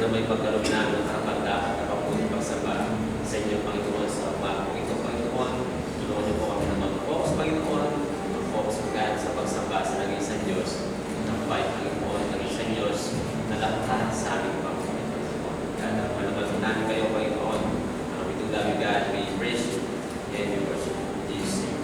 na may pagkaroon namin ng kapag-dapat na papunong pagsamba sa inyo, Panginoon, sa umagang ito, Panginoon. Tulungan niyo po kami na mag-focus, Panginoon. Mag-focus magana sa pagsamba sa nag-iisang Diyos. Nampay, Panginoon, nag-iisang Diyos na lahat sa aming Panginoon. Kaya malaman namin kayo, Panginoon. We do love you, God. We praise you. And we worship you. In Jesus' name.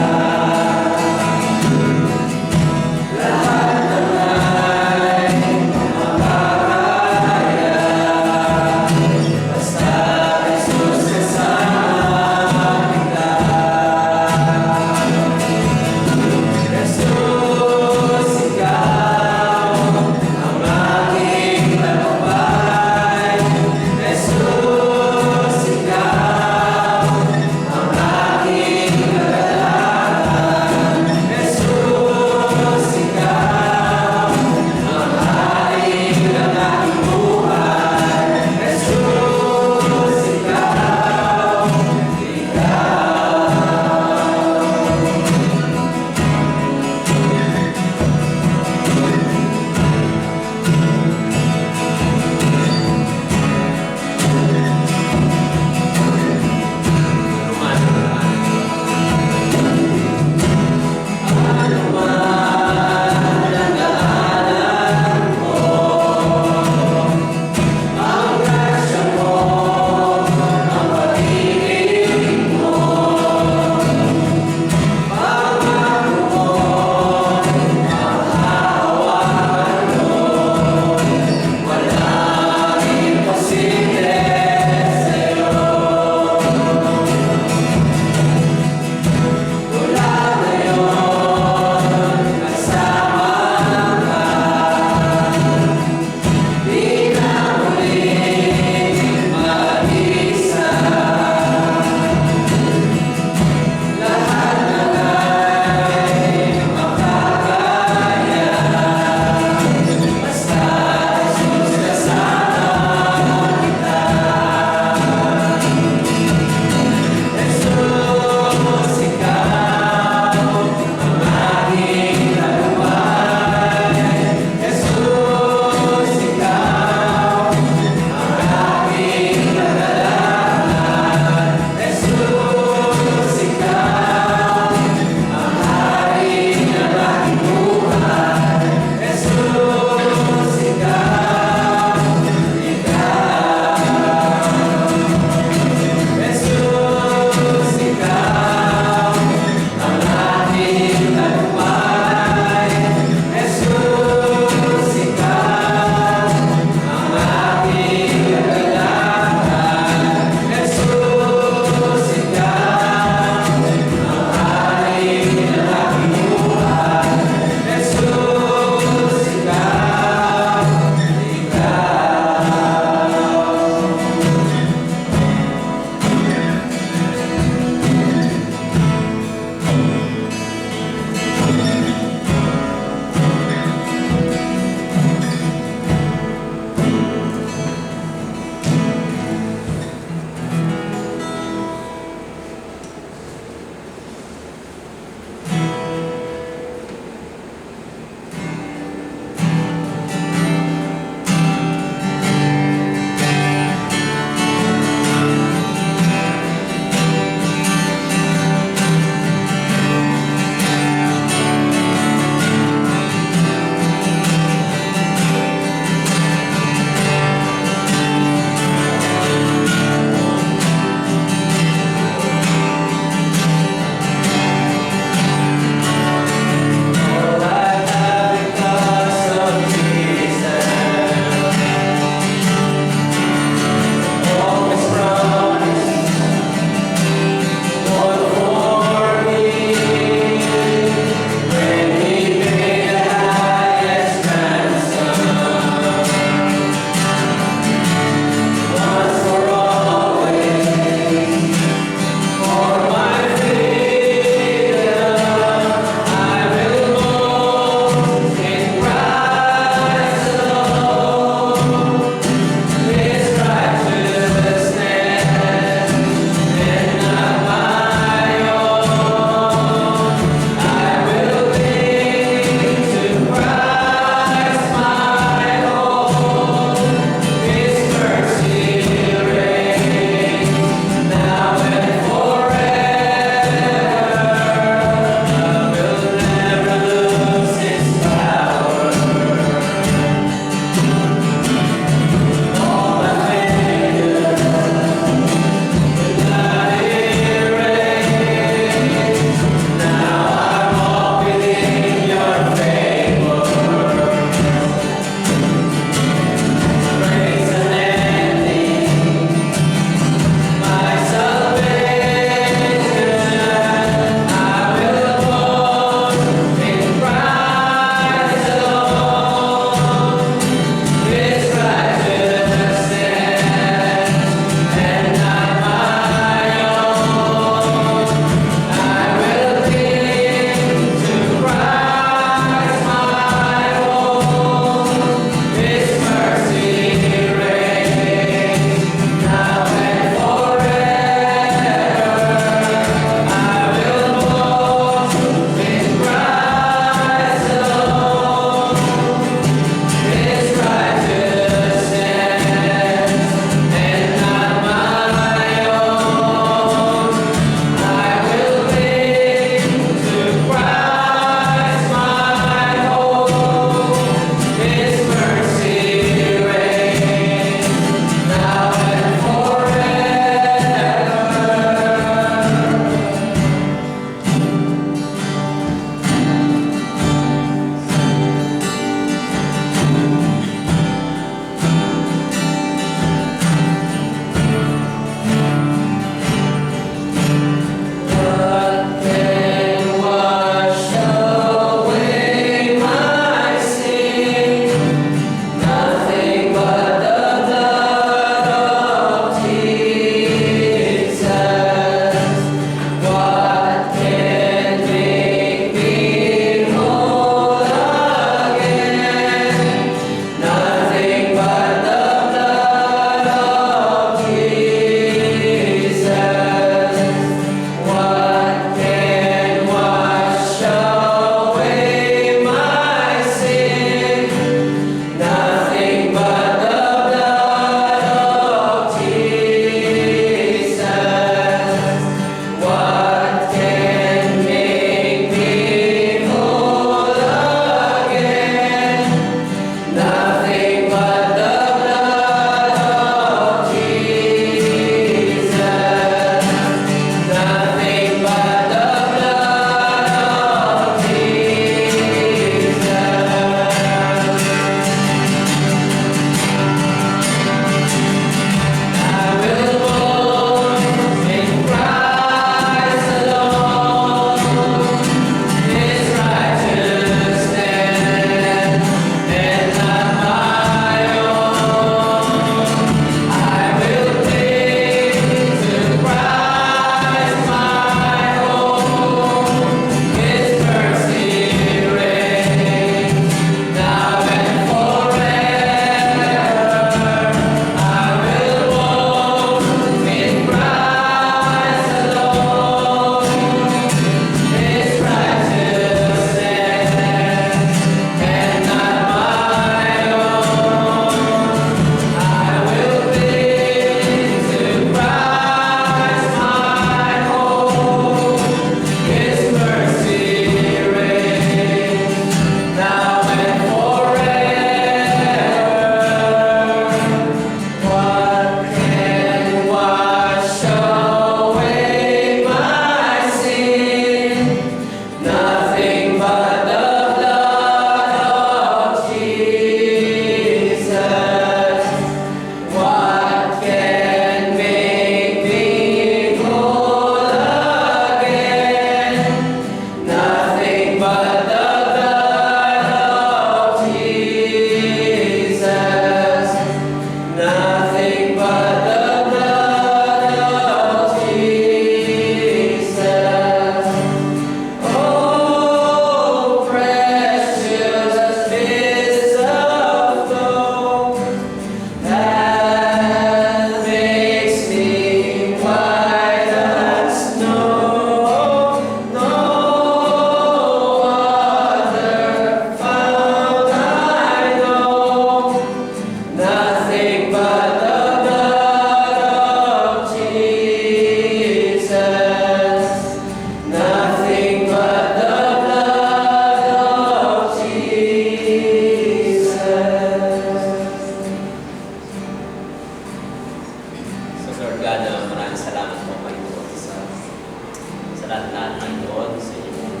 lahat-lahat, Panginoon, sa inyong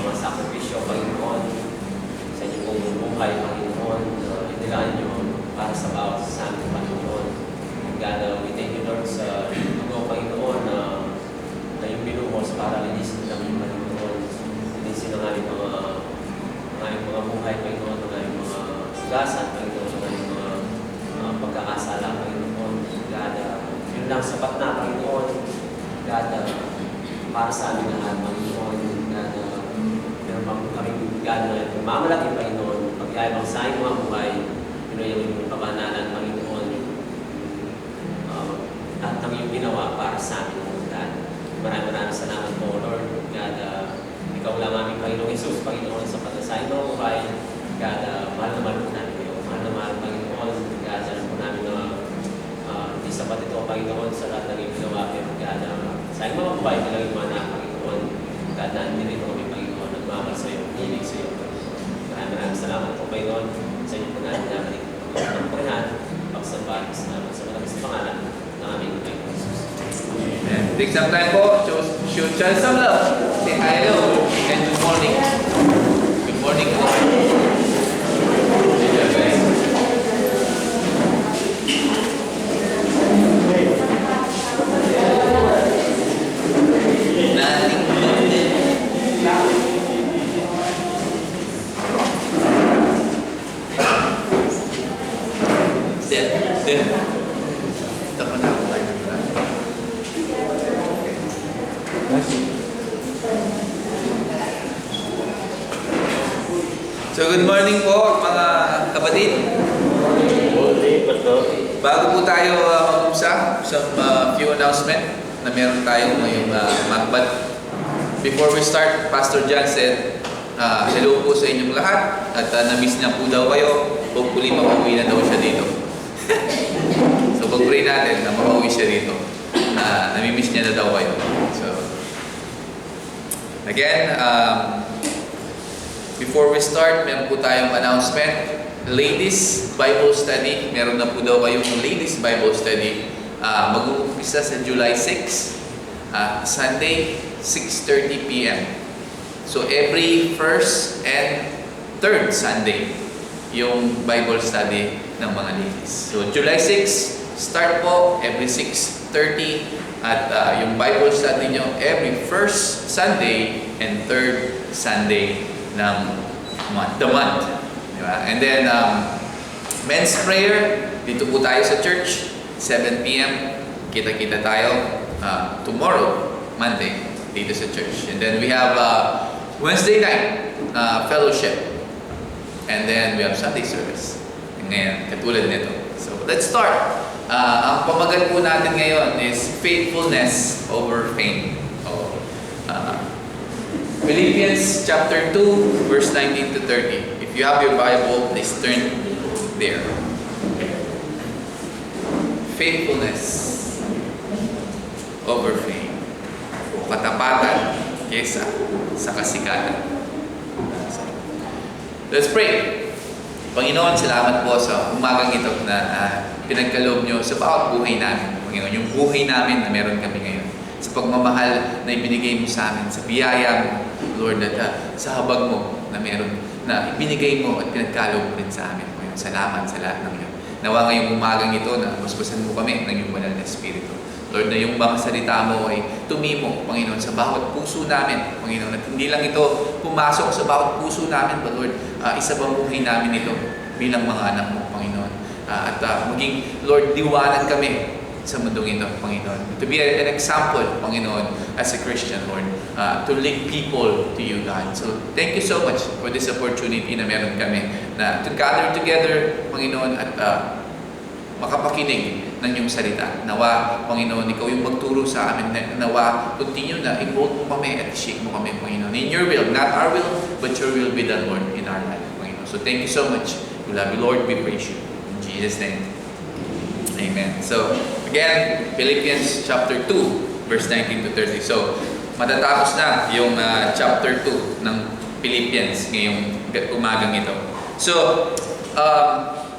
mga sakripisyo, Panginoon, sa inyong pong buhay, Panginoon, na inilaan nyo para sa bawat sa amin, Panginoon. God, we thank you, Lord, sa dugo, Panginoon, na yung binuhos para linisin lang yung Panginoon. Linisin ang aming mga buhay, Panginoon, ang aming mga ugasan, Panginoon, ang aming mga pagkakasala, Panginoon. God, yun lang sapat na, Panginoon. God, para sa amin lahat, Panginoon. God, meron pa kaming God na mamalaki, Panginoon. Pag-iayabang sa aming mga buhay, yun ay yung pabanalan, Panginoon. At ang iyong ginawa para sa amin, God. Maraming salamat po, Lord. God, ikaw lang aming Panginoong Jesus, Panginoon, sa pagkasahin ng buhay. God, mahal na mahal po namin kayo. Mahal na mahal, Panginoon. God, alam po namin na hindi sapat ito, Panginoon, sa lahat ng iyong ginawa. Pero God, sa iyong mga buhay, kailangan yung mga anak, Panginoon. God, nandito kami, Panginoon, nagmamahal sa iyo, hilig sa iyo, Panginoon. Maraming salamat po, Panginoon, sa inyo po natin nabalik. Ang purihan, pagsamba, salamat sa malakas pangalan ng aming Panginoon Jesus. Amen. Take some time po. Show some love. Say hello and good morning. Good morning po. So good morning po mga kapatid. Bago po tayo mag-umpisa, some few announcement na meron tayo ngayong makbat. Before we start, Pastor John said, hello po sa inyong lahat at na-miss niya po daw kayo. Hopefully makauwi na daw siya dito. So pag-pray natin na makauwi siya dito. Nami-miss niya na daw kayo. So again, before we start, meron po tayong announcement. Ladies Bible Study. Meron na po daw kayong Ladies Bible Study. Mag-uumpisa sa July 6, Sunday, 6:30 p.m. So every first and third Sunday, yung Bible study ng mga ladies. So July 6, start po every 6:30 at yung Bible study nyo every first Sunday and third Sunday ng the month. Diba? And then, men's prayer, dito po tayo sa church, 7 p.m. Kita-kita tayo tomorrow, Monday, dito sa church. And then we have Wednesday night fellowship. And then we have Sunday service. Ngayon, katulad nito. So, let's start. Ang pamagat po natin ngayon is faithfulness over fame. Philippians chapter 2, verse 19 to 30. If you have your Bible, please turn there. Faithfulness over fame. Katapatan kesa sa kasikatan. Let's pray. Panginoon, salamat po sa umagang ito na pinagkaloob nyo sa bawat buhay namin. Panginoon, yung buhay namin na meron kami ngayon. Sa pagmamahal na ibinigay mo sa amin, sa biyaya mo, Lord, at sa habag mo na meron, na ibinigay mo at pinagkaloob rin sa amin. Panginoon, salamat sa lahat ng yun. Nawa ngayong umagang ito na basbasan mo kami ng iyong banal na Espiritu. Lord, na yung mga salita mo ay tumimo, Panginoon, sa bawat puso namin, Panginoon, at hindi lang ito pumasok sa bawat puso namin, but Lord, isa pang buhay namin ito bilang mga anak mo, Panginoon. At maging, Lord, diwanag kami sa mundong ito, Panginoon. To be an example, Panginoon, as a Christian, Lord, to lead people to you, God. So, thank you so much for this opportunity na meron kami na to gather together, Panginoon, at makapakinig ng iyong salita. Nawa, Panginoon, ikaw yung magturo sa amin. Nawa, continue na i-mold mo kami at i-shape mo kami, Panginoon. In your will, not our will, but your will be done, Lord, in our life, Panginoon. So, thank you so much. We love you, Lord. We praise you. In Jesus' name. Amen. So, again, Philippians chapter 2, verse 19 to 30. So, matatapos na yung chapter 2 ng Philippians ngayong umagang ito. So,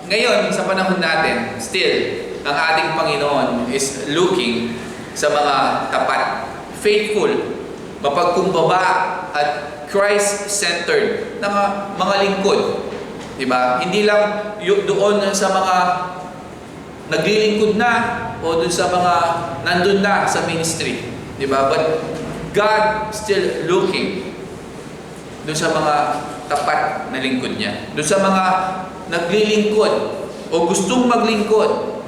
ngayon, sa panahon natin, still, ang ating Panginoon is looking sa mga tapat, faithful mapagkumbaba at Christ-centered na mga lingkod. Diba? Hindi lang doon sa mga naglilingkod na o doon sa mga nandun na sa ministry. Diba? But God still looking doon sa mga tapat na lingkod niya. Doon sa mga naglilingkod o gustong maglingkod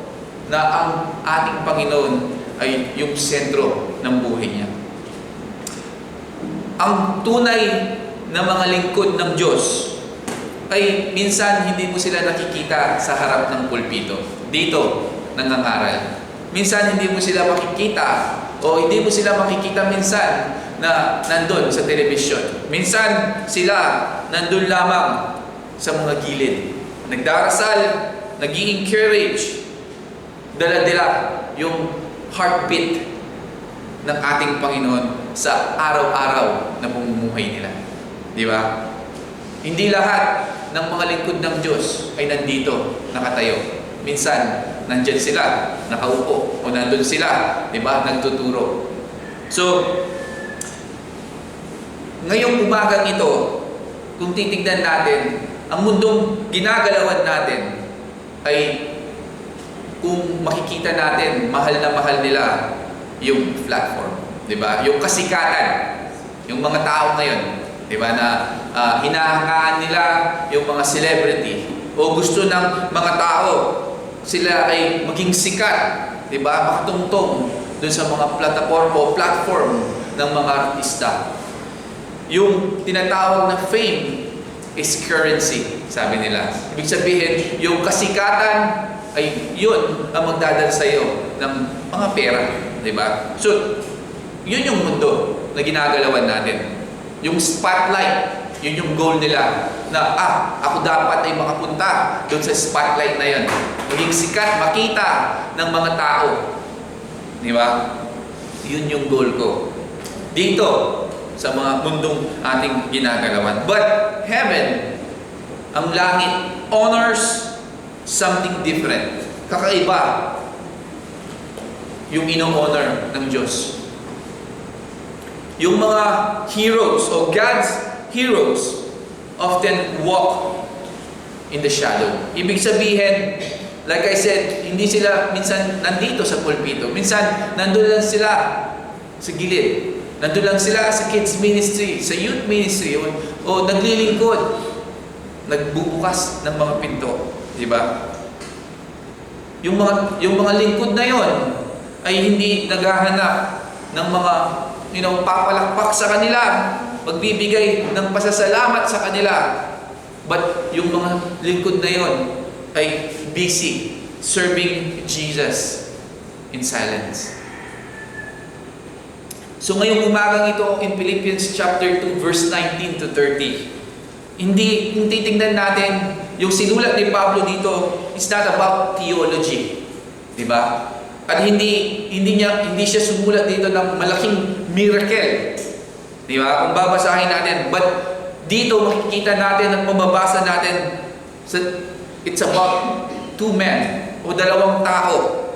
na ang ating Panginoon ay yung sentro ng buhay niya. Ang tunay na mga lingkod ng Diyos ay minsan hindi mo sila nakikita sa harap ng pulpito. Dito, nangangaral. Minsan hindi mo sila makikita o hindi mo sila makikita minsan na nandun sa telebisyon. Minsan sila nandun lamang sa mga gilid. Nagdarasal, nag-i-encourage, dala-dala yung heartbeat ng ating Panginoon sa araw-araw na pamumuhay nila. Di ba? Hindi lahat ng mga lingkod ng Diyos ay nandito, nakatayo. Minsan, nandyan sila, nakaupo, o nandun sila, di ba, nagtuturo. So, ngayong umagang ito, kung titignan natin, ang mundong ginagalawan natin ay kung makikita natin, mahal na mahal nila yung platform. Di ba? Yung kasikatan, yung mga tao ngayon, di ba, na hinahangaan nila yung mga celebrity o gusto ng mga tao sila ay maging sikat, di ba, makatungtong dun sa mga platform ng mga artista. Yung tinatawag na fame is currency, sabi nila. Ibig sabihin, yung kasikatan ay yun ang magdadala sa iyo ng mga pera, di ba? So, yun yung mundo na ginagalawan natin. Yung spotlight, yun yung goal nila. Na, ako dapat ay makapunta doon sa spotlight na yun. Maging sikat, makita ng mga tao. Di ba? Yun yung goal ko. Dito, sa mga mundong ating ginagalawan. But, heaven, ang langit, honors something different. Kakaiba yung ino-honor ng Diyos. Yung mga heroes o God's heroes often walk in the shadow. Ibig sabihin, like I said, hindi sila minsan nandito sa pulpito. Minsan, nandun lang sila sa gilid. Nandun lang sila sa kids ministry, sa youth ministry, o naglilingkod. Nagbubukas ng mga pinto. Diba? Yung mga lingkod na yon ay hindi naghahanap ng mga papalakpak sa kanila, magbibigay ng pasasalamat sa kanila. But yung mga lingkod na yon ay busy serving Jesus in silence. So ngayong umagang ito in Philippians chapter 2 verse 19 to 30. Kung titingnan natin yung sinulat ni Pablo dito, it's not about theology. Di ba? At hindi siya sumulat dito ng malaking miracle. Di ba? Kung babasahin natin. But dito makikita natin at mababasa natin, it's about two men o dalawang tao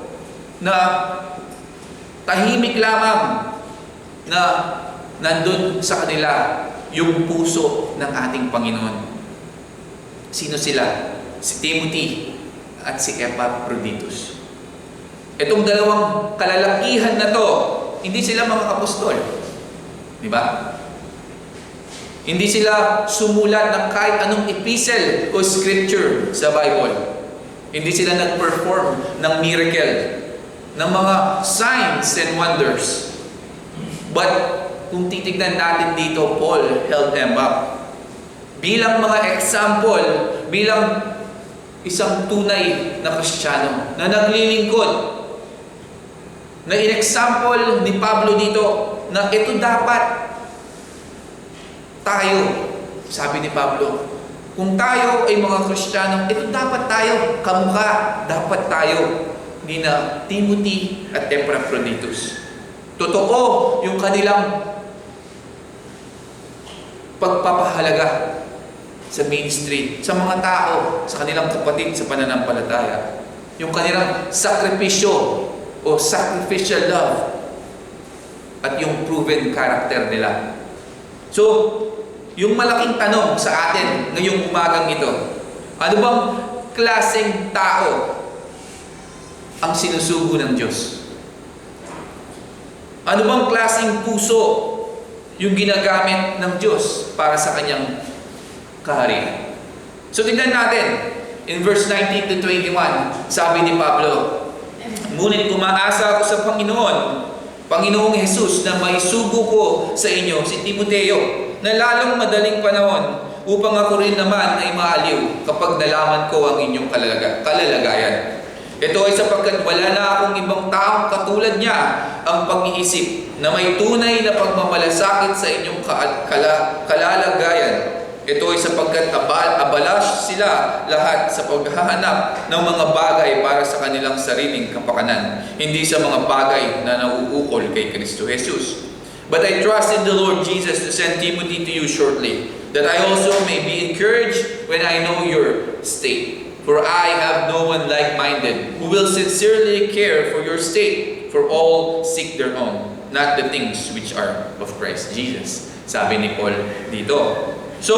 na tahimik lamang na nandun sa kanila yung puso ng ating Panginoon. Sino sila? Si Timothy at si Epaphroditus. Itong dalawang kalalakihan na to, hindi sila mga apostol. Di ba? Hindi sila sumulat ng kahit anong epistle o scripture sa Bible. Hindi sila nag-perform ng miracle, ng mga signs and wonders. But kung titignan natin dito, Paul held them up. Bilang mga example, bilang isang tunay na Kristiyano na naglilingkod, na in-example ni Pablo dito na ito dapat tayo, sabi ni Pablo, kung tayo ay mga Kristiyano, ito dapat tayo, kamukha, dapat tayo ni na Timothy at Epaphroditus. Totoo yung kanilang pagpapahalaga sa ministry, sa mga tao, sa kanilang kapatid sa pananampalataya. Yung kanilang sakripisyo o sacrificial love. at yung proven character nila. So, yung malaking tanong sa atin ngayong umagang ito, ano bang klaseng tao ang sinusugo ng Diyos? Ano bang klaseng puso yung ginagamit ng Diyos para sa kanyang kaharian? So, tingnan natin. In verse 19 to 21, sabi ni Pablo, "Ngunit umaasa ako sa Panginoong Jesus, na may sugo ko sa inyo si Timoteo, na lalong madaling panahon, upang ako rin naman ay maaliw kapag nalaman ko ang inyong kalalagayan. Ito ay sapagkat wala na akong ibang taong katulad niya ang pag-iisip na may tunay na pagmamalasakit sa inyong kalalagayan. Ito ay sapagkat abala sila lahat sa paghahanap ng mga bagay para sa kanilang sariling kapakanan, hindi sa mga bagay na nauukol kay Kristo Jesus. But I trust in the Lord Jesus to send Timothy to you shortly, that I also may be encouraged when I know your state. For I have no one like-minded who will sincerely care for your state, for all seek their own, not the things which are of Christ Jesus." Sabi ni Paul dito. So,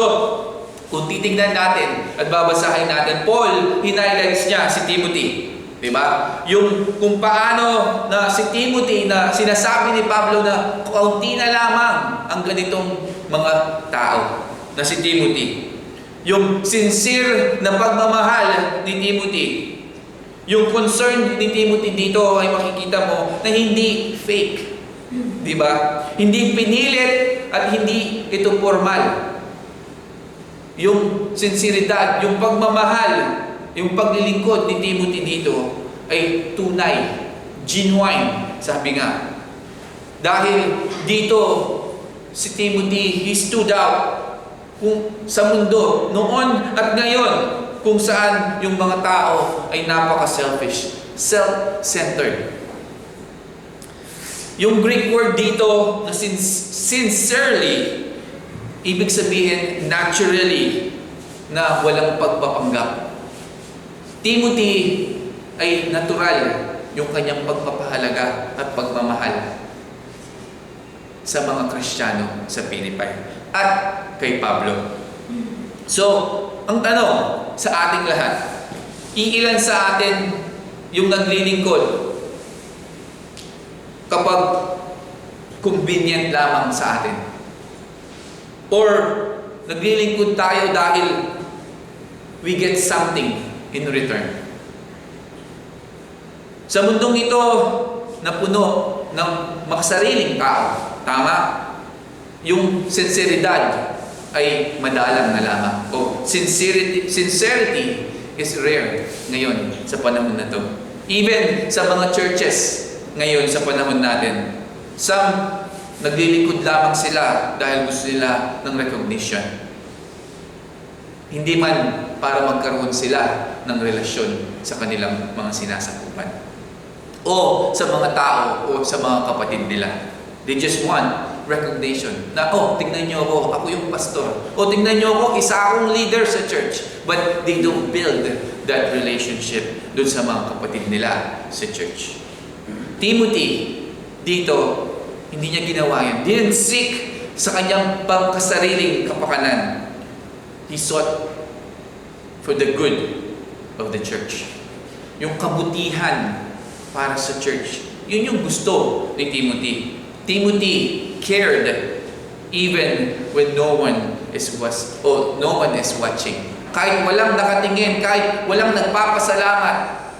kung titignan natin at babasahin natin, Paul, hinighlights niya si Timothy. Diba? Yung kung paano na si Timothy, na sinasabi ni Pablo na kaunti na lamang ang ganitong mga tao na si Timothy. Yung sincere na pagmamahal ni Timothy. Yung concern ni Timothy dito ay makikita mo na hindi fake. Diba? Hindi pinilit at hindi ito formal. Yung sinseridad, yung pagmamahal, yung paglilingkod ni Timothy dito ay tunay, genuine, sabi nga. Dahil dito, si Timothy, he stood out kung sa mundo, noon at ngayon, kung saan yung mga tao ay napaka-selfish, self-centered. Yung Greek word dito na sincerely, ibig sabihin naturally, na walang pagpapanggap. Timothy ay natural yung kanyang pagpapahalaga at pagmamahal sa mga Kristiyano sa Pilipay at kay Pablo. So, ang tanong sa ating lahat, iilan sa atin yung naglilingkod kapag convenient lamang sa atin? Or naglilingkod tayo dahil we get something in return? Sa mundong ito na puno ng makasariling tao, tama? Yung sinseridad ay madalang na lamang. O sincerity is rare ngayon sa panahon na to. Even sa mga churches ngayon sa panahon natin, some naglilingkod lamang sila dahil gusto nila ng recognition. Hindi man para magkaroon sila ng relasyon sa kanilang mga sinasakupan. O sa mga tao o sa mga kapatid nila. They just want recognition. Na, tingnan niyo ako yung pastor. Tingnan niyo ako, isa akong leader sa church. But they don't build that relationship dun sa mga kapatid nila sa church. Timothy, dito, hindi niya ginawa yan. Didn't seek sa kanyang pangkasariling kapakanan. He sought for the good of the church. Yung kabutihan para sa church. Yun yung gusto ni Timothy. Timothy cared even when no one is watching. Kahit walang nakatingin, kahit walang nagpapasalamat,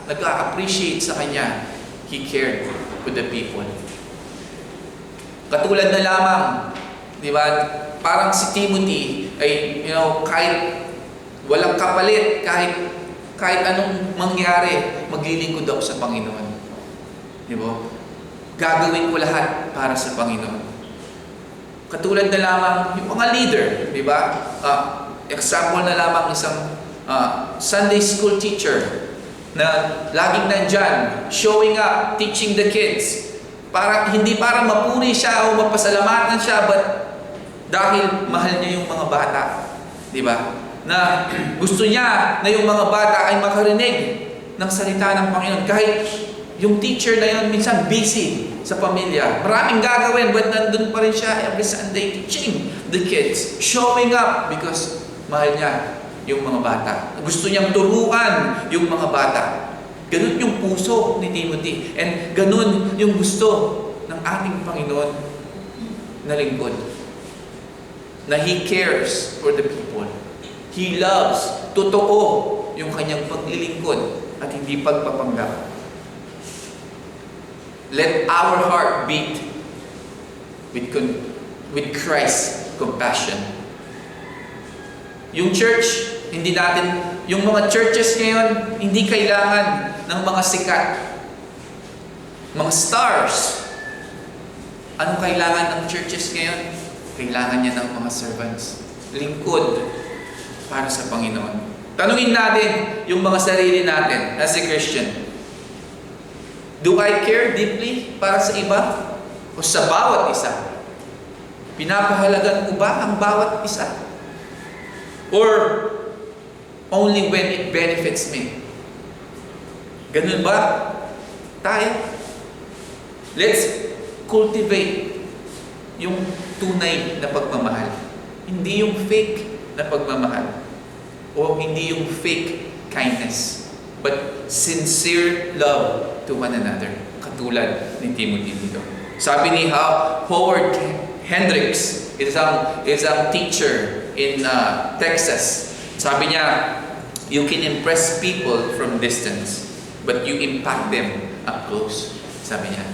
nag-appreciate sa kanya, he cared for the people. Katulad na lamang, di ba? Parang si Timothy ay, kahit walang kapalit, kahit anong mangyari, maglilingkod ako sa Panginoon. Di ba? Gagawin ko lahat para sa Panginoon. Katulad na lamang yung mga leader, di ba? Example na lamang isang Sunday school teacher na laging nandyan, showing up, teaching the kids. Hindi para mapuri siya o mapasalamatan siya, but dahil mahal niya yung mga bata. Di ba? Na gusto niya na yung mga bata ay makarinig ng salita ng Panginoon. Kahit Yung teacher na yun, minsan busy sa pamilya. Maraming gagawin, but nandun pa rin siya every Sunday teaching the kids. Showing up because mahal niya yung mga bata. Gusto niyang turuan yung mga bata. Ganun yung puso ni Timothy. And ganun yung gusto ng ating Panginoon na lingkod. Na He cares for the people. He loves. Totoo yung kanyang paglilingkod at hindi pagpapanggap. Let our heart beat with Christ's compassion. Yung church, hindi natin, yung mga churches ngayon, hindi kailangan ng mga sikat, mga stars. Anong kailangan ng churches ngayon? Kailangan niya ng mga servants. Lingkod para sa Panginoon. Tanungin natin yung mga sarili natin as a Christian. Do I care deeply para sa iba? O sa bawat isa? Pinapahalagan ko ba ang bawat isa? Or only when it benefits me? Ganun ba tayo? Let's cultivate yung tunay na pagmamahal. Hindi yung fake na pagmamahal. O hindi yung fake kindness. But sincere love to one another. Katulad ni Timothy dito. Sabi ni Howard Hendricks, isang teacher in Texas. Sabi niya, you can impress people from distance, but you impact them up close. Sabi niya.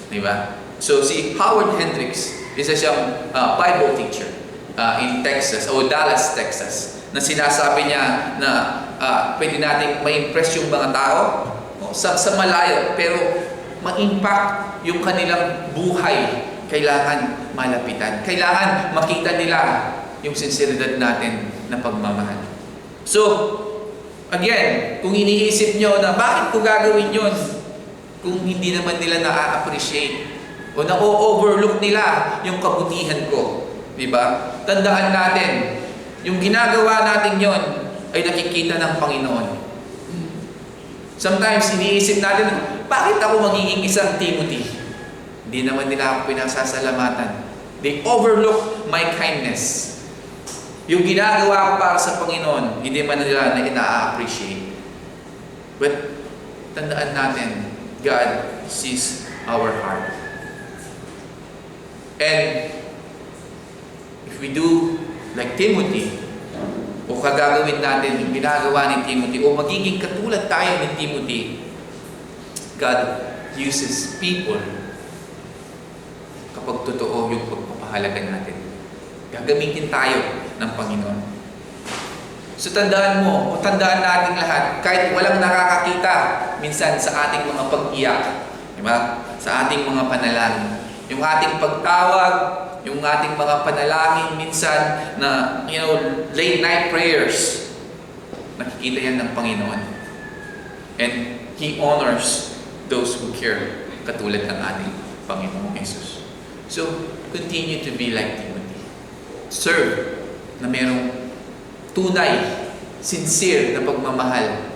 Diba? So si Howard Hendricks, isa siyang Bible teacher in Texas, o Dallas, Texas, na sinasabi niya na pwede nating ma-impress yung mga tao sa malayo, pero ma-impact yung kanilang buhay. Kailangan malapitan. Kailangan makita nila yung sinseridad natin na pagmamahal. So, again, kung iniisip nyo na bakit ko gagawin yun kung hindi naman nila na-appreciate o na-overlook nila yung kabutihan ko. Diba? Tandaan natin, yung ginagawa natin yon ay nakikita ng Panginoon. Sometimes, iniisip natin, bakit ako magiging isang Timothy? Hindi naman nila ako pinasasalamatan. They overlook my kindness. Yung ginagawa ko para sa Panginoon, hindi man nila na ina-appreciate. But, tandaan natin, God sees our heart. And, if we do like Timothy, o kagagawin natin yung ginagawa ni Timothy, o magiging katulad tayo ni Timothy, God uses people kapag totoo yung pagpapahalaga natin. Gagamitin tayo ng Panginoon. So tandaan mo, o tandaan natin lahat, kahit walang nakakakita minsan sa ating mga pag-iyak, diba? Sa ating mga panalangin, yung ating pagtawag, yung ating mga panalangin minsan na, late night prayers, nakikita yan ng Panginoon. And He honors those who care, katulad ng ating Panginoong Jesus. So, continue to be like Timothy. Serve na mayroong tunay, sincere na pagmamahal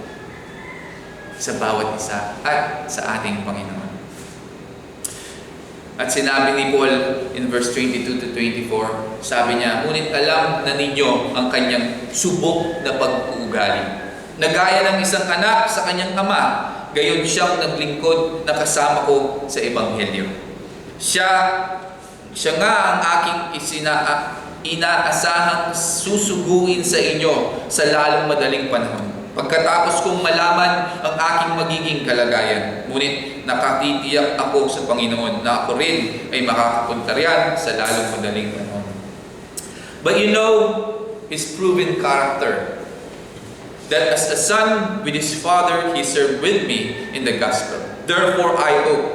sa bawat isa at sa ating Panginoon. At sinabi ni Paul in verse 22 to 24, sabi niya, ngunit alam na ninyo ang kanyang subok na pag-uugali. Nagaya ng isang anak sa kanyang ama, gayon siyang naglingkod na kasama ko sa Ebanghelyo. Siya nga ang aking inaasahang susuguin sa inyo sa lalong madaling panahon. Pagkatapos kong malaman ang aking magiging kalagayan, ngunit nakatitiyak ako sa Panginoon na ako rin ay makakapunta riyan sa lalong madaling panahon. But you know his proven character, that as a son with his father, he served with me in the gospel. Therefore, I hope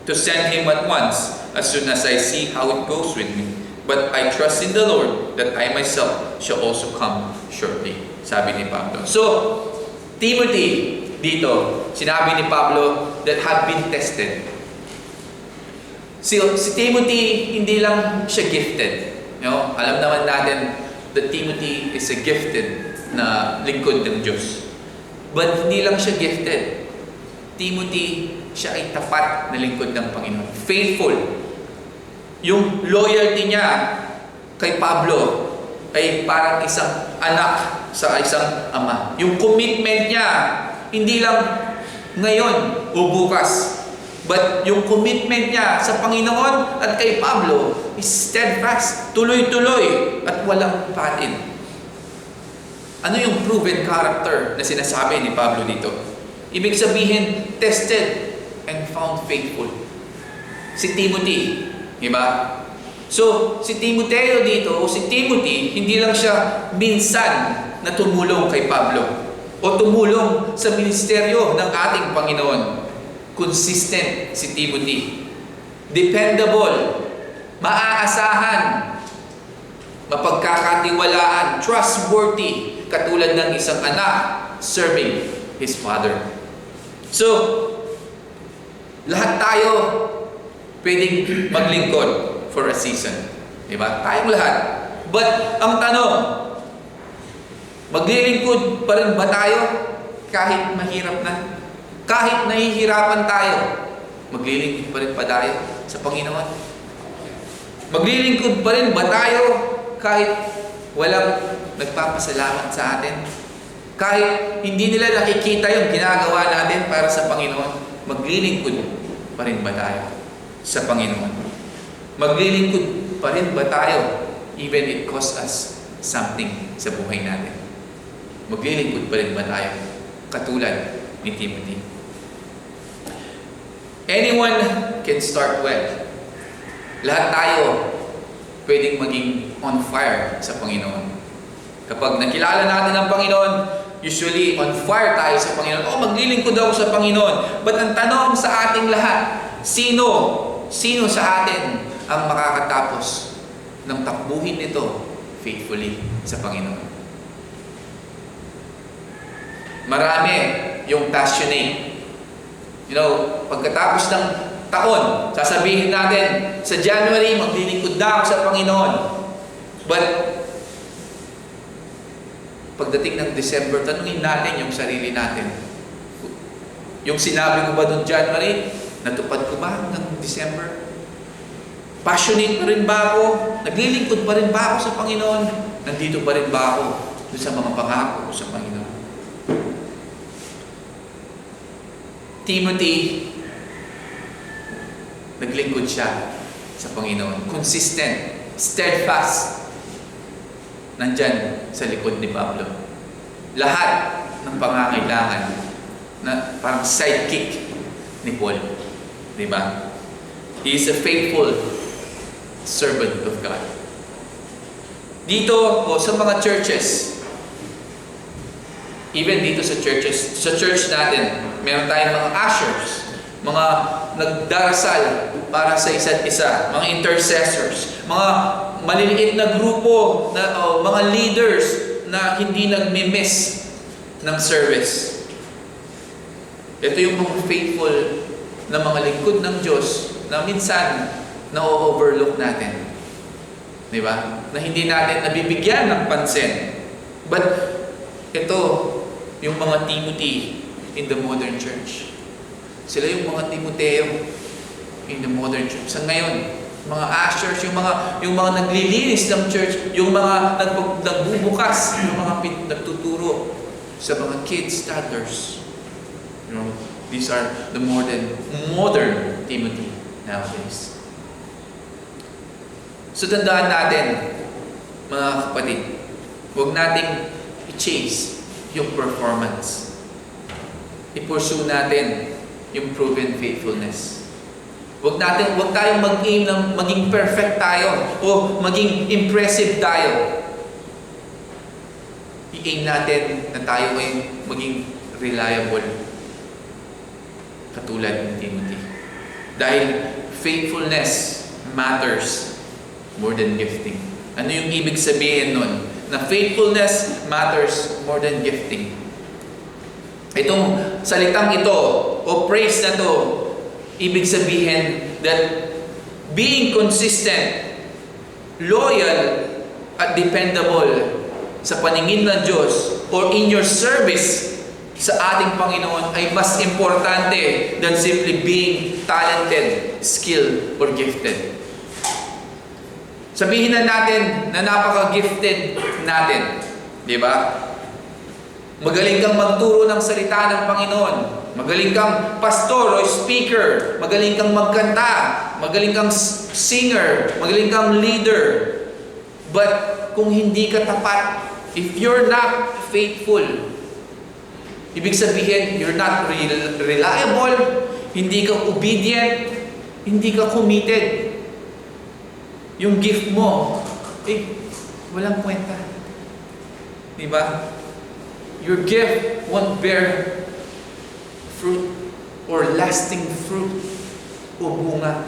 to send him at once as soon as I see how it goes with me. But I trust in the Lord that I myself shall also come shortly. Sabi ni Pablo. So, Timothy, dito, sinabi ni Pablo that have been tested. Si Timothy, hindi lang siya gifted. Alam naman natin that Timothy is a gifted na lingkod ng Diyos. But hindi lang siya gifted. Timothy siya ay tapat na lingkod ng Panginoon. Faithful. Yung loyalty niya kay Pablo ay parang isang anak sa isang ama. Yung commitment niya, hindi lang ngayon o bukas, but yung commitment niya sa Panginoon at kay Pablo is steadfast, tuloy-tuloy at walang patid. Ano yung proven character na sinasabi ni Pablo dito? Ibig sabihin, tested and found faithful. Si Timothy, di ba? So, si Timoteo dito, o si Timothy, hindi lang siya minsan na tumulong kay Pablo o tumulong sa ministeryo ng ating Panginoon. Consistent si Timothy. Dependable. Maaasahan. Mapagkakatiwalaan. Trustworthy. Katulad ng isang anak serving his father. So, lahat tayo pwedeng maglingkod for a season. Diba? Tayong lahat. But, ang tanong, maglilingkod pa rin ba tayo kahit mahirap na? Kahit nahihirapan tayo, maglilingkod pa rin ba tayo sa Panginoon? Maglilingkod pa rin ba tayo kahit walang nagpapasalamat sa atin? Kahit hindi nila nakikita yung ginagawa natin para sa Panginoon, maglilingkod pa rin ba tayo sa Panginoon? Maglilingkod pa rin ba tayo even it costs us something sa buhay natin? Maglilingkod pa rin ba tayo katulad ni Timothy? Anyone can start well. Lahat tayo pwedeng maging on fire sa Panginoon. Kapag nakilala natin ang Panginoon, usually on fire tayo sa Panginoon. Maglilingkod ako sa Panginoon. But ang tanong sa ating lahat, sino sa atin ang makakatapos ng takbuhin nito faithfully sa Panginoon? Marami yung passionate. Pagkatapos ng taon, sasabihin natin, sa January, maglilingkod na ako sa Panginoon. But, pagdating ng December, tanungin natin yung sarili natin. Yung sinabi ko ba noong January, natupad ko ba hanggang December? Passionate pa rin ba ako? Naglilingkod pa rin ba ako sa Panginoon? Nandito pa rin ba ako doon sa mga pangako sa Panginoon? Timothy, naglingkod siya sa Panginoon. Consistent, steadfast. Nandyan sa likod ni Pablo. Lahat ng pangangailangan na parang sidekick ni Paul. Diba? He is a faithful servant of God. Dito, sa mga churches, even dito sa churches, sa church natin, meron tayong mga ushers, mga nagdarasal para sa isa't isa, mga intercessors, mga maliliit na grupo, mga leaders na hindi nagmi-miss ng service. Ito yung mga faithful na mga lingkod ng Diyos na minsan na-overlook natin. Diba? Na hindi natin nabibigyan ng pansin. But ito, yung mga Timothy in the modern church. Sila yung mga Timoteo in the modern church. Sa ngayon, mga ushers, yung mga naglilinis ng church, yung mga nagbubukas, yung mga nagtuturo sa mga kids, toddlers. These are the modern Timothy nowadays. So tandaan natin, mga kapatid, huwag nating i-chase yung performance. I-pursue natin yung proven faithfulness. Huwag tayong mag-aim na maging perfect tayo o maging impressive tayo. I-aim natin na tayo ay maging reliable katulad ni Timothy. Dahil faithfulness matters more than gifting. Ano yung ibig sabihin nun? Na faithfulness matters more than gifting. Itong salitang ito o praise na to, ibig sabihin that being consistent, loyal, at dependable sa paningin ng Diyos or in your service sa ating Panginoon ay mas importante than simply being talented, skilled, or gifted. Sabihin na natin na napaka-gifted natin. Di ba? Magaling kang magturo ng salita ng Panginoon. Magaling kang pastor o speaker. Magaling kang magkanta. Magaling kang singer. Magaling kang leader. But kung hindi ka tapat, if you're not faithful, ibig sabihin, you're not reliable, hindi ka obedient, hindi ka committed, yung gift mo, walang kwenta. Diba? Your gift won't bear fruit or lasting fruit o bunga.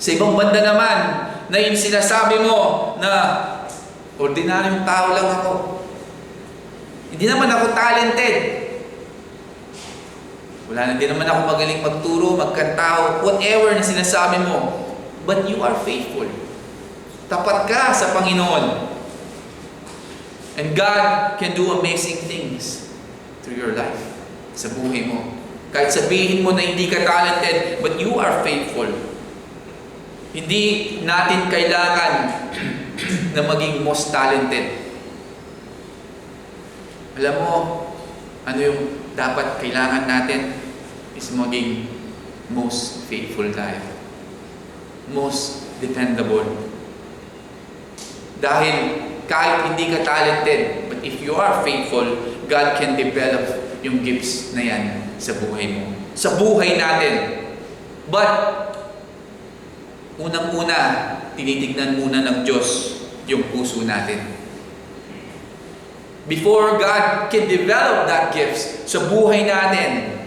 Sa ibang banda naman, na yung sinasabi mo na ordinaryong tao lang ako. Hindi naman ako talented. Wala na din naman ako magaling magturo, magkanta, whatever na sinasabi mo. But you are faithful. Tapat ka sa Panginoon. And God can do amazing things through your life, sa buhay mo. Kahit sabihin mo na hindi ka talented, but you are faithful. Hindi natin kailangan na maging most talented. Alam mo, ano yung dapat kailangan natin is maging most faithful tayo. Most dependable. Dahil kahit hindi ka talented, but if you are faithful, God can develop yung gifts na yan sa buhay mo. Sa buhay natin. But, unang-una, tinitignan muna ng Diyos yung puso natin. Before God can develop that gifts sa buhay natin,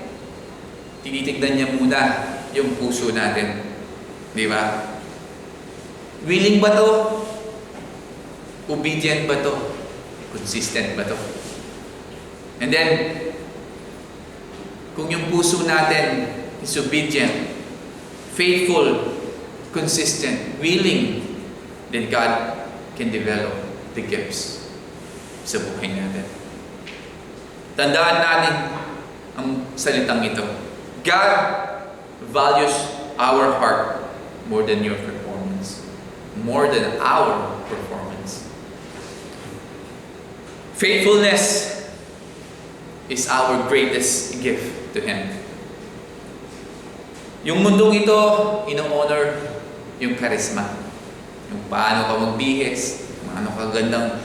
tinitignan niya muna yung puso natin. Di ba? Willing ba to? Obedient ba to? Consistent ba to? And then, kung yung puso natin is obedient, faithful, consistent, willing, then God can develop the gifts sa buhay natin. Tandaan natin ang salitang ito. God values our heart more than your performance. More than our performance. Faithfulness is our greatest gift to Him. Yung mundong ito, ino-honor yung charisma. Yung paano ka magbihis, paano ka gandang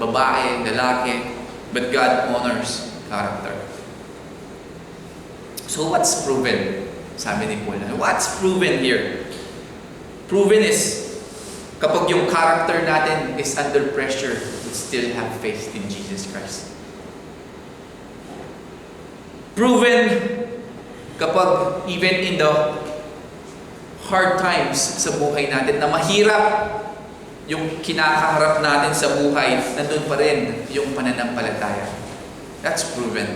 babae, lalaki. But God honors character. So what's proven? Sabi ni Paul, what's proven here? Proven is, kapag yung character natin is under pressure, we still have faith in Jesus Christ. Proven, kapag even in the hard times sa buhay natin, na mahirap yung kinakaharap natin sa buhay, nandun pa rin yung pananampalataya. That's proven.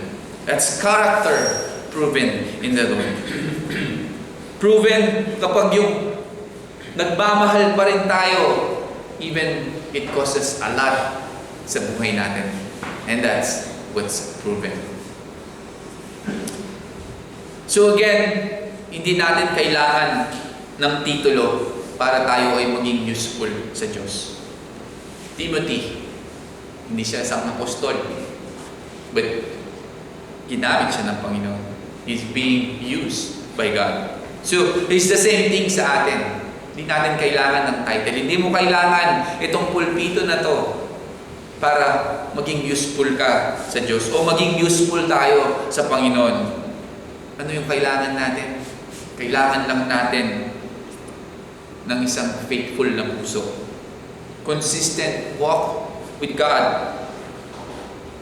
That's character proven in the Lord. Proven kapag yung nagmamahal pa rin tayo, even it costs a lot sa buhay natin. And that's what's proven. So again, hindi natin kailangan ng titulo para tayo ay maging useful sa Diyos. Timothy, hindi siya isang apostol, but ginamit siya ng Panginoon. He's being used by God. So, it's the same thing sa atin. Hindi natin kailangan ng title. Hindi mo kailangan itong pulpito na to para maging useful ka sa Diyos o maging useful tayo sa Panginoon. Ano yung kailangan natin? Kailangan lang natin ng isang faithful na puso. Consistent walk with God.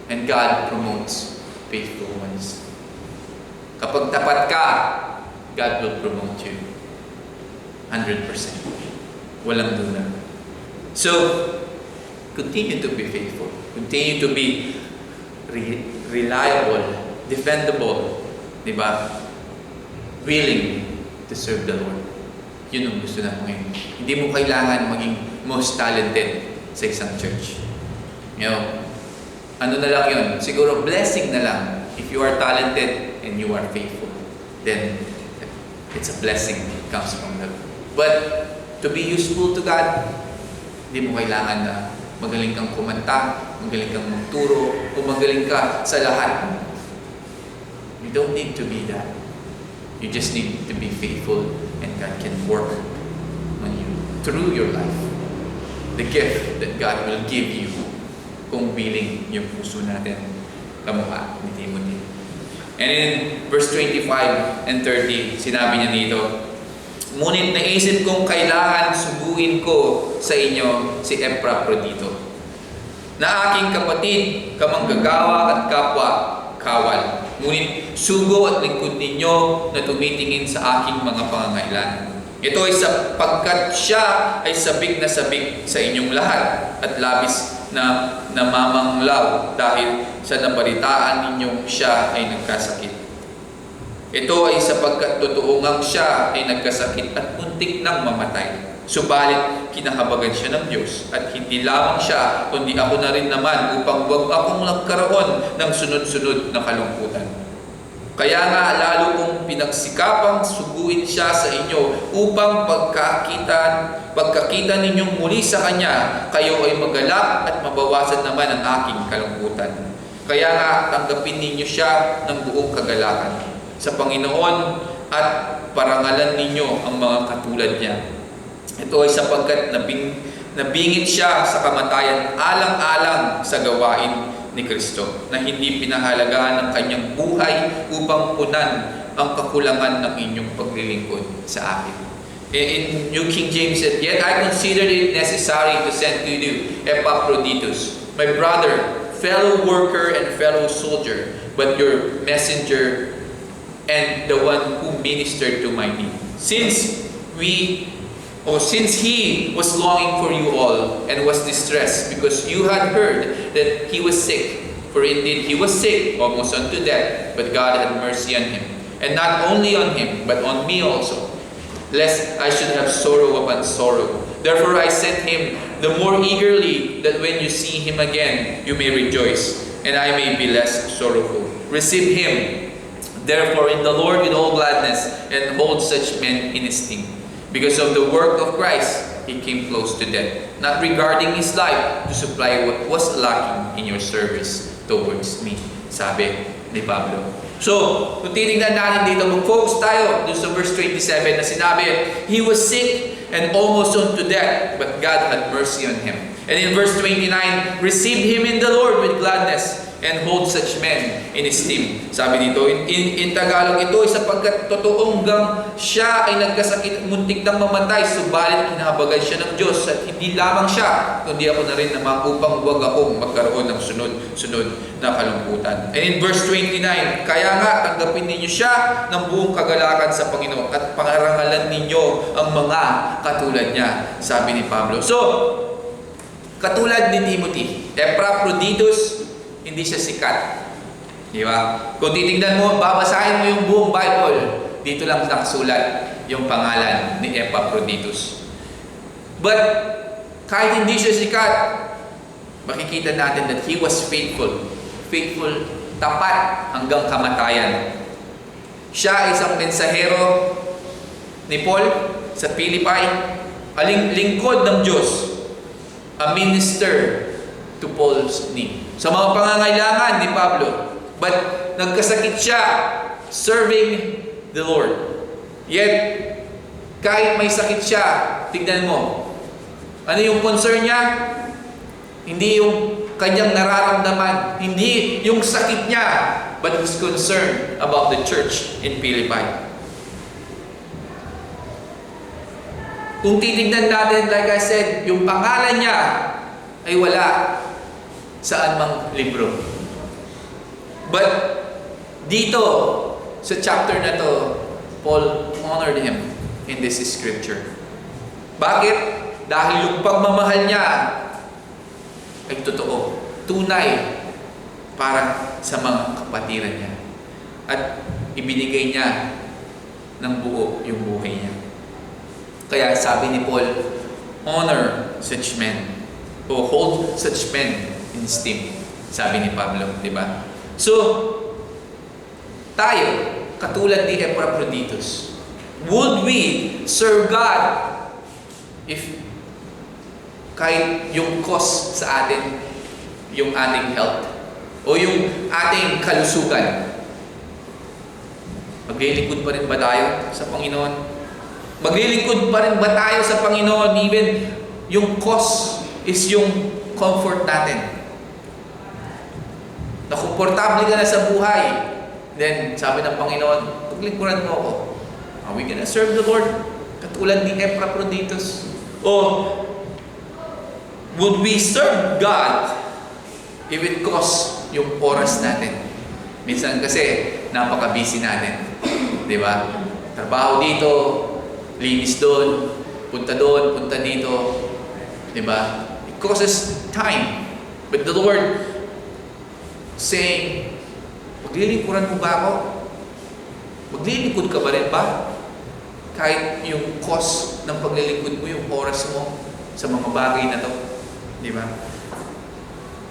And God promotes faithful ones. Kapag tapat ka, God will promote you. 100%. Walang duda. So, continue to be faithful. Continue to be reliable, dependable, diba? Willing to serve the Lord. Yun ang gusto natin ngayon. Hindi mo kailangan maging most talented sa isang church. You know, ano na lang yun, siguro blessing na lang. If you are talented and you are faithful, then it's a blessing that comes from God. But to be useful to God, hindi mo kailangan na magaling kang kumanta, magaling kang magturo, o magaling ka sa lahat. You don't need to be that. You just need to be faithful, and God can work on you through your life. The gift that God will give you kung biling yung puso natin kamukha ni Timothy. And in verse 25 and 30, sinabi niya dito, ngunit naisip kong kailangan suguin ko sa inyo si Epaprodito, na aking kapatid, kamanggagawa at kapwa kawal. Ngunit sugo at lingkod ninyo na tumitingin sa aking mga pangangailangan. Ito ay sapagkat siya ay sabik na sabik sa inyong lahat at labis na namamanglaw dahil sa nabalitaan ninyong siya ay nagkasakit. Ito ay sapagkat totoo ngang siya ay nagkasakit at muntik nang mamatay. Subalit kinahabagan siya ng Diyos at hindi lamang siya kundi ako na rin naman upang wag akong nagkaroon ng sunod-sunod na kalungkutan. Kaya nga lalo kong pinagsikapang suguin siya sa inyo upang pagkakita ninyong muli sa Kanya, kayo ay magalak at mabawasan naman ang aking kalungkutan. Kaya nga tanggapin ninyo siya ng buong kagalakan sa Panginoon at parangalan ninyo ang mga katulad niya. Ito ay sapagkat nabingit siya sa kamatayan alang-alang sa gawain ni Kristo, na hindi pinahalagaan ng kanyang buhay upang punan ang kakulangan ng inyong paglilingkod sa akin. In New King James said, "Yet I considered it necessary to send to you Epaphroditus, my brother, fellow worker and fellow soldier, but your messenger and the one who ministered to my need. Since he was longing for you all and was distressed because you had heard that he was sick. For indeed he was sick, almost unto death, but God had mercy on him. And not only on him, but on me also, lest I should have sorrow upon sorrow. Therefore I sent him the more eagerly, that when you see him again, you may rejoice, and I may be less sorrowful. Receive him, therefore, in the Lord with all gladness, and hold such men in esteem. Because of the work of Christ, he came close to death, not regarding his life to supply what was lacking in your service towards me." Sabi ni Pablo. So, kung titingnan natin dito, mag-focus tayo dun sa verse 27 na sinabi, he was sick and almost unto death, but God had mercy on him. And in verse 29, receive him in the Lord with gladness, and hold such men in esteem. Sabi dito, in Tagalog, ito ay sapagkat totoong gang siya ay nagkasakit, muntik nang mamatay, subalit kinahabagan siya ng Diyos, at hindi lamang siya, kundi ako na rin naman upang wag akong magkaroon ng sunod-sunod na kalungkutan. And in verse 29, kaya nga tanggapin ninyo siya ng buong kagalakan sa Panginoon at pangarangalan ninyo ang mga katulad niya, sabi ni Pablo. So, katulad ni Timothy, Epaphroditus, hindi siya sikat. Di ba? Kung titingnan mo, babasahin mo yung buong Bible, dito lang nakasulat yung pangalan ni Epaphroditus. But, kahit hindi siya sikat, makikita natin that he was faithful. Faithful, tapat hanggang kamatayan. Siya ay isang mensahero ni Paul sa Philippi, lingkod ng Diyos, a minister to Paul's need. Sa mga pangangailangan ni Pablo. But nagkasakit siya serving the Lord. Yet, kahit may sakit siya, tignan mo, ano yung concern niya? Hindi yung kanyang nararamdaman, hindi yung sakit niya, but he's concerned about the church in Philippi. Kung titignan natin, like I said, yung pangalan niya ay wala saan mang libro. But dito, sa chapter na to, Paul honored him in this scripture. Bakit? Dahil yung pagmamahal niya ay totoo, tunay para sa mga kapatiran niya. At ibinigay niya ng buo yung buhay niya. Kaya sabi ni Paul, honor such men, o hold such men in esteem. Sabi ni Pablo, di ba? So, tayo, katulad ni Epaphroditus, would we serve God if kahit yung cost sa atin, yung ating health, o yung ating kalusugan, maglilingkod pa rin ba tayo sa Panginoon? Maglilingkod pa rin ba tayo sa Panginoon even yung cost is yung comfort natin? Na komportable ka na sa buhay, then sabi ng Panginoon, paglingkuran mo ako. Are we gonna serve the Lord? Katulad ni Epaphroditus. O would we serve God if it costs yung oras natin? Minsan kasi napaka-busy natin. Di ba? Trabaho dito, linis doon, punta dito. Di ba? It costs time. But the Lord saying, maglilingkuran mo ba ako? Maglilingkod ka ba rin ba? Kahit yung cost ng paglilingkod mo, yung oras mo sa mga bagay na to. Di ba?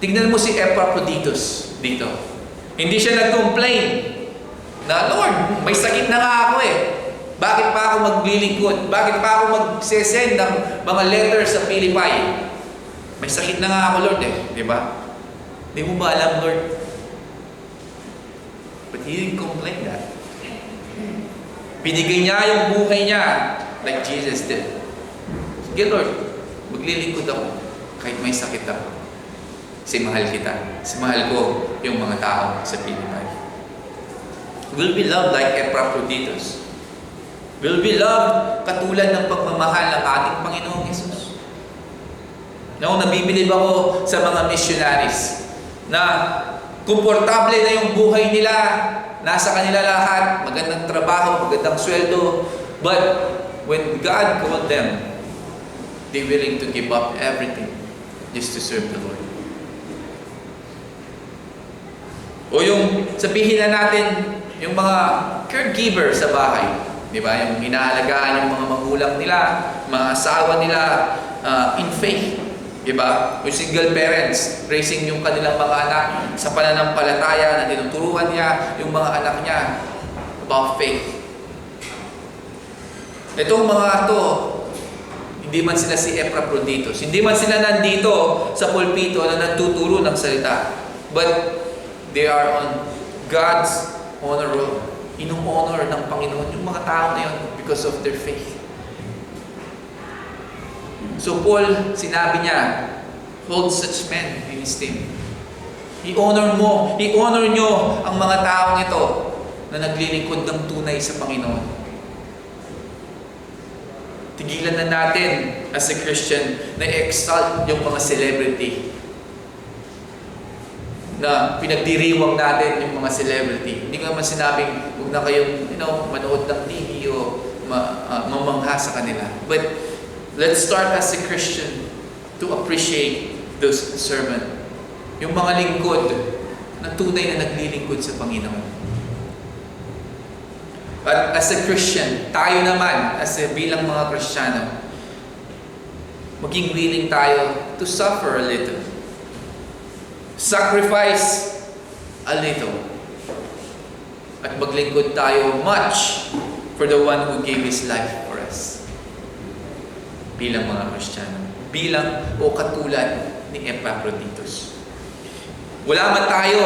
Tignan mo si Epaphroditus dito. Hindi siya nag-complain na, Lord, may sakit na nga ako eh. Bakit pa ako maglilingkod? Bakit pa ako mag-send ng mga letters sa Philippi? May sakit na nga ako, Lord eh. Di ba? Di mo ba alam, Lord? But he didn't complain that. Binigay niya yung buhay niya like Jesus did. Sige, Lord, maglilingkod ako kahit may sakit ako. Kasi mahal kita. Kasi mahal ko yung mga tao sa Pilipinas. Will be loved like Epaphroditus. Will be loved katulad ng pagmamahal ng ating Panginoong Yesus. Noong nabibilib ako sa mga missionaries na komportable na yung buhay nila, nasa kanila lahat, magandang trabaho, magandang sweldo, but when God called them, they willing to give up everything just to serve the Lord. O yung sabihin na natin, yung mga caregiver sa bahay, di ba? Yung inaalagaan yung mga magulang nila, mga asawa nila in faith. Diba? Yung single parents, raising yung kanilang mga anak sa pananampalataya na tinuturuan niya yung mga anak niya about faith. Itong mga to, hindi man sila si Epaphroditus, hindi man sila nandito sa pulpito na nagtuturo ng salita, but they are on God's honor roll. Inu-honor ng Panginoon yung mga tao na yun because of their faith. So Paul, sinabi niya, hold such men in esteem. I-honor mo, i-honor nyo ang mga taong ito na naglilingkod ng tunay sa Panginoon. Tigilan na natin as a Christian na i-exalt yung mga celebrity. Na pinagdiriwang natin yung mga celebrity. Hindi ko naman sinabing huwag na kayong manood ng TV o mamangha sa kanila. But let's start as a Christian to appreciate those servants. Yung mga lingkod na tunay na naglilingkod sa Panginoon. At as a Christian, tayo naman, bilang mga Kristiyano, maging willing tayo to suffer a little. Sacrifice a little. At maglingkod tayo much for the one who gave His life for us. Bilang mga Kristiyano. Bilang o katulad ni Epaphroditus. Wala man tayo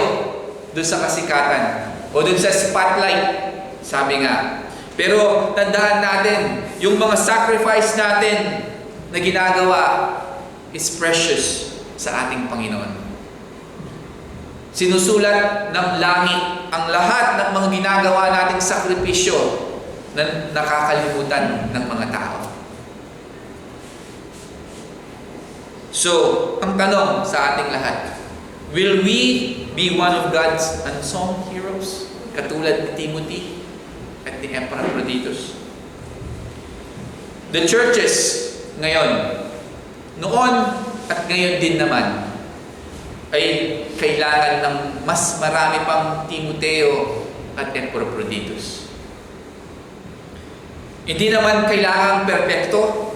doon sa kasikatan o doon sa spotlight, sabi nga. Pero tandaan natin, yung mga sacrifice natin na ginagawa is precious sa ating Panginoon. Sinusulat ng langit ang lahat ng mga ginagawa nating sakripisyo na nakakalimutan ng mga tao. So, ang tanong sa ating lahat, will we be one of God's unsung heroes? Katulad ni Timothy at ni Epaphroditus. The churches ngayon, noon at ngayon din naman, ay kailangan ng mas marami pang Timoteo at Epaphroditus. Hindi naman kailangan perpekto.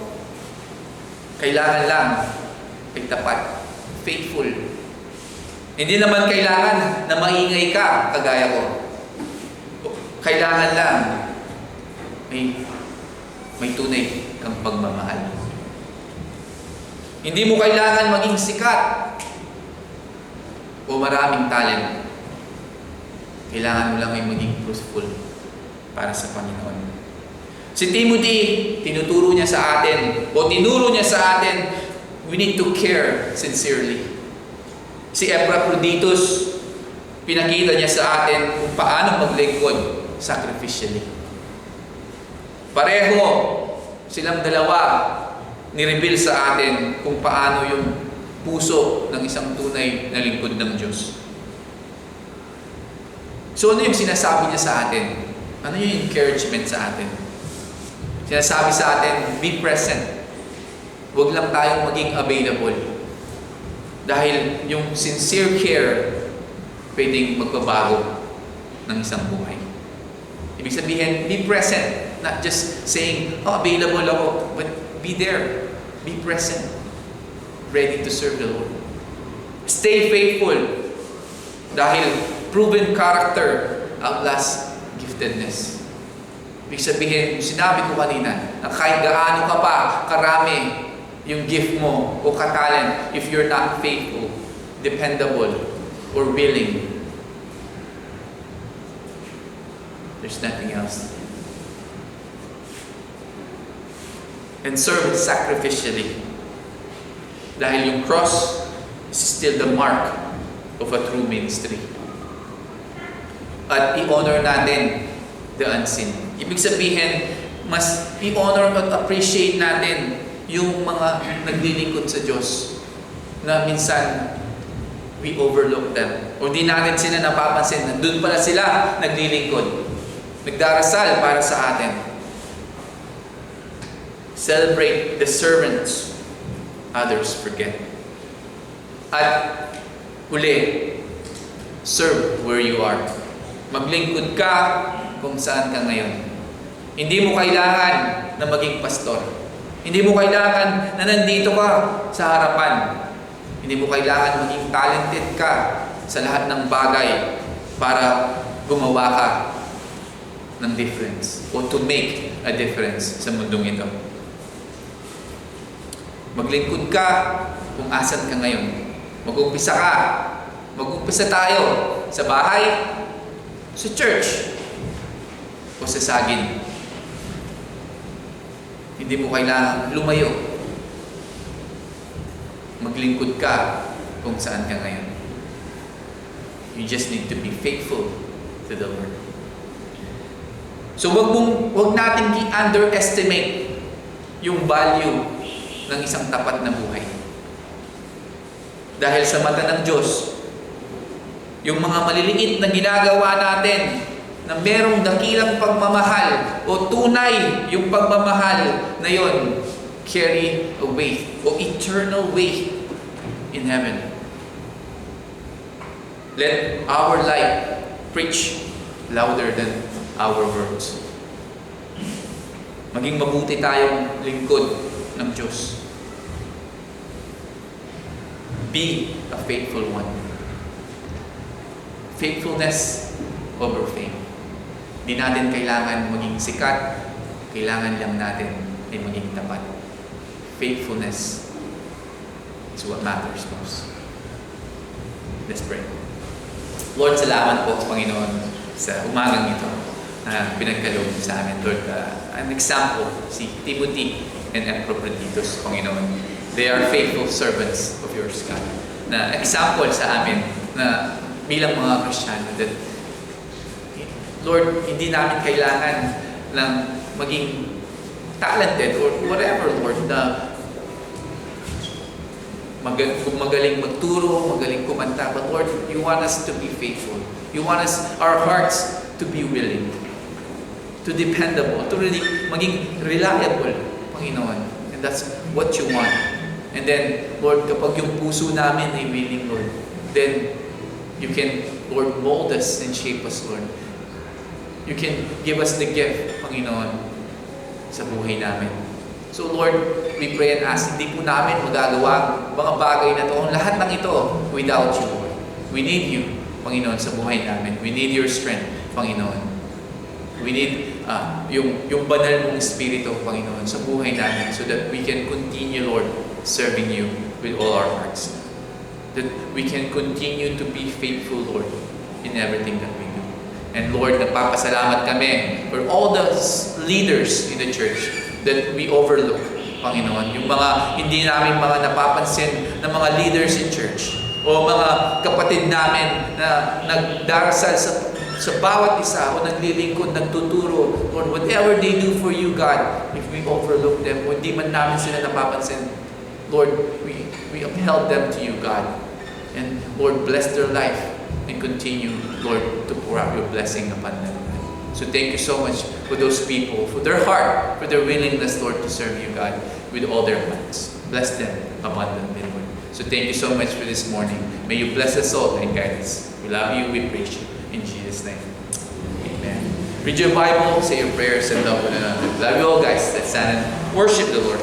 Kailangan lang ay tapat, faithful. Hindi naman kailangan na maingay ka, kagaya ko. Kailangan lang may tunay kang pagmamahal. Hindi mo kailangan maging sikat o maraming talent. Kailangan mo lang ay maging truthful para sa Panginoon. Si Timothy, tinuro niya sa atin, we need to care sincerely. Si Epaphroditus, pinakita niya sa atin kung paano maglingkod sacrificially. Pareho silang dalawa ni-reveal sa atin kung paano yung puso ng isang tunay na lingkod ng Diyos. So ano yung sinasabi niya sa atin? Ano yung encouragement sa atin? Sinasabi sa atin, be present. Huwag lang tayong maging available. Dahil yung sincere care, pwedeng magbabago ng isang buhay. Ibig sabihin, be present. Not just saying, available ako. But be there. Be present. Ready to serve the Lord. Stay faithful. Dahil proven character outlasts giftedness. Ibig sabihin, sinabi ko kanina, na kahit gaano ka pa karami yung gift mo o katalent, if you're not faithful, dependable, or willing, there's nothing else. And serve sacrificially. Dahil yung cross is still the mark of a true ministry. At i-honor natin the unseen. Ibig sabihin, mas i-honor at appreciate natin yung mga naglilingkod sa Diyos na minsan we overlook them. O di natin sila napapansin na doon pala sila naglilingkod. Nagdarasal para sa atin. Celebrate the servants others forget. At huli, serve where you are. Maglingkod ka kung saan ka ngayon. Hindi mo kailangan na maging pastor. Hindi mo kailangan na nandito ka sa harapan. Hindi mo kailangan maging talented ka sa lahat ng bagay para gumawa ka ng difference o to make a difference sa mundong ito. Maglingkod ka kung asan ka ngayon. Mag-umpisa ka. Mag-umpisa tayo sa bahay, sa church, o sa sagin. Hindi mo kailangan lumayo. Maglingkod ka kung saan ka ngayon. You just need to be faithful to the Lord. So wag nating i-underestimate yung value ng isang tapat na buhay. Dahil sa mata ng Diyos, yung mga maliliit na ginagawa natin na merong dakilang pagmamahal o tunay yung pagmamahal na yon, carry a weight o eternal weight in heaven. Let our life preach louder than our words. Maging mabuti tayong lingkod ng Diyos. Be a faithful one. Faithfulness over fame. Di natin kailangan maging sikat, kailangan lang natin ay maging tapat. Faithfulness is what matters most. Let's pray. Lord, salamat po, Panginoon, sa umagang ito na pinagkaloob sa amin. Lord, an example, si Timothy and Epaphroditus, Panginoon. They are faithful servants of yours, God. Na example sa amin na bilang mga Kristiyano that Lord, hindi namin kailangan ng maging talented or whatever, Lord, na magaling magturo, magaling kumanta. But Lord, you want us to be faithful. You want us, our hearts, to be willing, to dependable, to really maging reliable, Panginoon. And that's what you want. And then, Lord, kapag yung puso namin ay willing, Lord, then you can, Lord, mold us and shape us, Lord. You can give us the gift, Panginoon, sa buhay namin. So, Lord, we pray and ask, hindi po namin magagawa ang mga bagay na ito, ang lahat ng ito, without you, Lord. We need you, Panginoon, sa buhay namin. We need your strength, Panginoon. We need yung banal mong Espiritu, Panginoon, sa buhay namin so that we can continue, Lord, serving you with all our hearts. That we can continue to be faithful, Lord, in everything that we do. And Lord, nagpapasalamat kami for all the leaders in the church that we overlook, Panginoon. Yung mga hindi namin mga napapansin na mga leaders in church o mga kapatid namin na nagdarasal sa bawat isa o naglilingkod, nagtuturo, Lord, whatever they do for you, God, if we overlook them o hindi man namin sila napapansin, Lord, we upheld them to you, God. And Lord, bless their life and continue, Lord, to pour out your blessing upon them. So thank you so much for those people, for their heart, for their willingness, Lord, to serve you, God, with all their hearts. Bless them abundantly, Lord. So thank you so much for this morning. May you bless us all and guide us. We love you, we praise you. In Jesus' name. Amen. Read your Bible, say your prayers, and love one another. Love you all, guys. Let's stand and worship the Lord.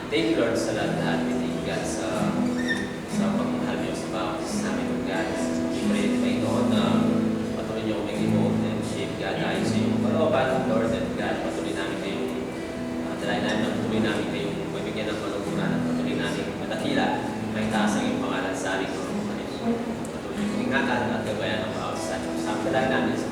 Thank you, Lord, sa lahat-lahat. We thank God sa pagmamahal niyo sa bawat isa namin, Lord God. We pray, Panginoon, na patuloy niyo kami i-mold and shape, God, ayon sa iyong kalooban, Lord, and God, patuloy namin kayong dalayan namin, patuloy namin kayong mabigyan ng maluguran at patuloy namin matakila, may taas ang iyong pangalan sa aling Panginoon. Patuloy kong ingatan at gabayan ng bawat isa. Sa dalayan namin sa